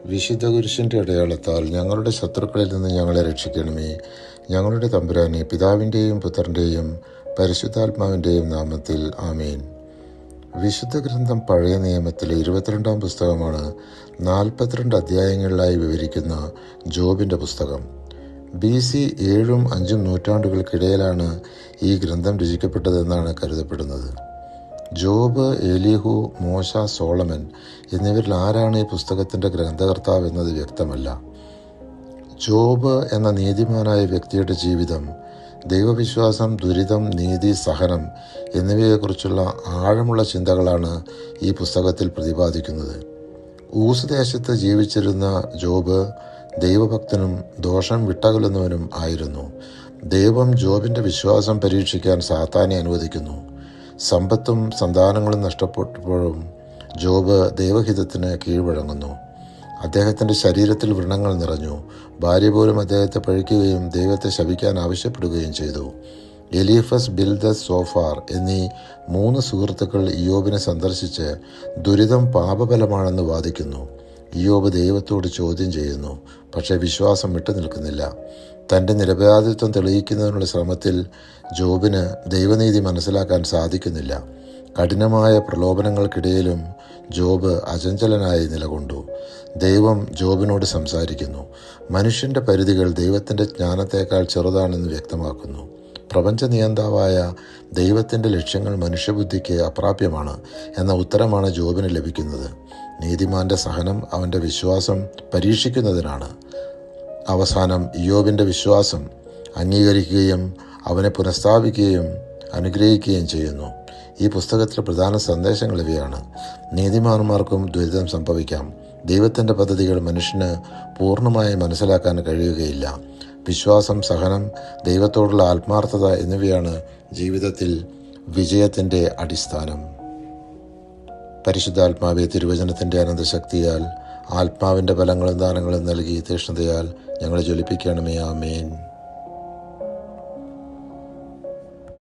വിശുദ്ധ കുരിശിൻ്റെ അടയാളത്താൽ ഞങ്ങളുടെ ശത്രുക്കളിൽ നിന്ന് ഞങ്ങളെ രക്ഷിക്കണമേ. ഞങ്ങളുടെ തമ്പുരാനെ, പിതാവിൻ്റെയും പുത്രൻ്റെയും പരിശുദ്ധാത്മാവിൻ്റെയും നാമത്തിൽ ആമേൻ. വിശുദ്ധ ഗ്രന്ഥം പഴയ നിയമത്തിലെ 22-ാം പുസ്തകമാണ്. 42 അധ്യായങ്ങളിലായി വിവരിക്കുന്ന ജോബിൻ്റെ പുസ്തകം. BC 7ഉം 5ഉം നൂറ്റാണ്ടുകൾക്കിടയിലാണ് ഈ ഗ്രന്ഥം രചിക്കപ്പെട്ടതെന്നാണ് കരുതപ്പെടുന്നത്. ജോബ്, എലീഹു, മോശ, സോളമൻ എന്നിവരിൽ ആരാണ് ഈ പുസ്തകത്തിൻ്റെ ഗ്രന്ഥകർത്താവ് എന്നത് വ്യക്തമല്ല. ജോബ് എന്ന നീതിമാനായ വ്യക്തിയുടെ ജീവിതം, ദൈവവിശ്വാസം, ദുരിതം, നീതി, സഹനം എന്നിവയെക്കുറിച്ചുള്ള ആഴമുള്ള ചിന്തകളാണ് ഈ പുസ്തകത്തിൽ പ്രതിപാദിക്കുന്നത്. ഊസ് ദേശത്ത് ജീവിച്ചിരുന്ന ജോബ് ദൈവഭക്തനും ദോഷം വിട്ടകലുന്നവനും ആയിരുന്നു. ദൈവം ജോബിൻ്റെ വിശ്വാസം പരീക്ഷിക്കാൻ സാത്താനെ അനുവദിക്കുന്നു. സമ്പത്തും സന്താനങ്ങളും നഷ്ടപ്പെട്ടപ്പോഴും ജോബ് ദൈവഹിതത്തിന് കീഴ്വഴങ്ങുന്നു. അദ്ദേഹത്തിൻ്റെ ശരീരത്തിൽ വ്രണങ്ങൾ നിറഞ്ഞു. ഭാര്യ പോലും അദ്ദേഹത്തെ പഴിക്കുകയും ദൈവത്തെ ശപിക്കാൻ ആവശ്യപ്പെടുകയും ചെയ്തു. എലീഫസ്, ബിൽദസ്, സോഫാർ എന്നീ 3 സുഹൃത്തുക്കൾ ഇയ്യോബിനെ സന്ദർശിച്ച് ദുരിതം പാപഫലമാണെന്ന് വാദിക്കുന്നു. ഇയ്യോബ് ദൈവത്തോട് ചോദ്യം ചെയ്യുന്നു, പക്ഷേ വിശ്വാസം വിട്ടുനിൽക്കുന്നില്ല. തൻ്റെ നിരപരാധിത്വം തെളിയിക്കുന്നതിനുള്ള ശ്രമത്തിൽ ജോബിന് ദൈവനീതി മനസ്സിലാക്കാൻ സാധിക്കുന്നില്ല. കഠിനമായ പ്രലോഭനങ്ങൾക്കിടയിലും ജോബ് അചഞ്ചലനായി നിലകൊണ്ടു. ദൈവം ജോബിനോട് സംസാരിക്കുന്നു. മനുഷ്യൻ്റെ പരിധികൾ ദൈവത്തിൻ്റെ ജ്ഞാനത്തേക്കാൾ ചെറുതാണെന്ന് വ്യക്തമാക്കുന്നു. പ്രപഞ്ച നിയന്താവായ ദൈവത്തിൻ്റെ ലക്ഷ്യങ്ങൾ മനുഷ്യബുദ്ധിക്ക് അപ്രാപ്യമാണ് എന്ന ഉത്തരമാണ് ജോബിന് ലഭിക്കുന്നത്. നീതിമാന്റെ സഹനം അവൻ്റെ വിശ്വാസം പരീക്ഷിക്കുന്നതിനാണ്. അവസാനം ഇയ്യോബിൻ്റെ വിശ്വാസം അംഗീകരിക്കുകയും അവനെ പുനഃസ്ഥാപിക്കുകയും അനുഗ്രഹിക്കുകയും ചെയ്യുന്നു. ഈ പുസ്തകത്തിലെ പ്രധാന സന്ദേശങ്ങൾ ഇവയാണ്. നീതിമാന്മാർക്കും ദുരിതം സംഭവിക്കാം. ദൈവത്തിൻ്റെ പദ്ധതികൾ മനുഷ്യന് പൂർണ്ണമായി മനസ്സിലാക്കാൻ കഴിയുകയില്ല. വിശ്വാസം, സഹനം, ദൈവത്തോടുള്ള ആത്മാർത്ഥത എന്നിവയാണ് ജീവിതത്തിൽ വിജയത്തിൻ്റെ അടിസ്ഥാനം. പരിശുദ്ധാത്മാവെ, തിരുവചനത്തിൻ്റെ അനന്തശക്തിയാൽ ആത്മാവിൻ്റെ ഫലങ്ങളും ദാനങ്ങളും നൽകി തീക്ഷ്ണതയാൽ ഞങ്ങളെ ജ്വലിപ്പിക്കണമേ. ആമേൻ.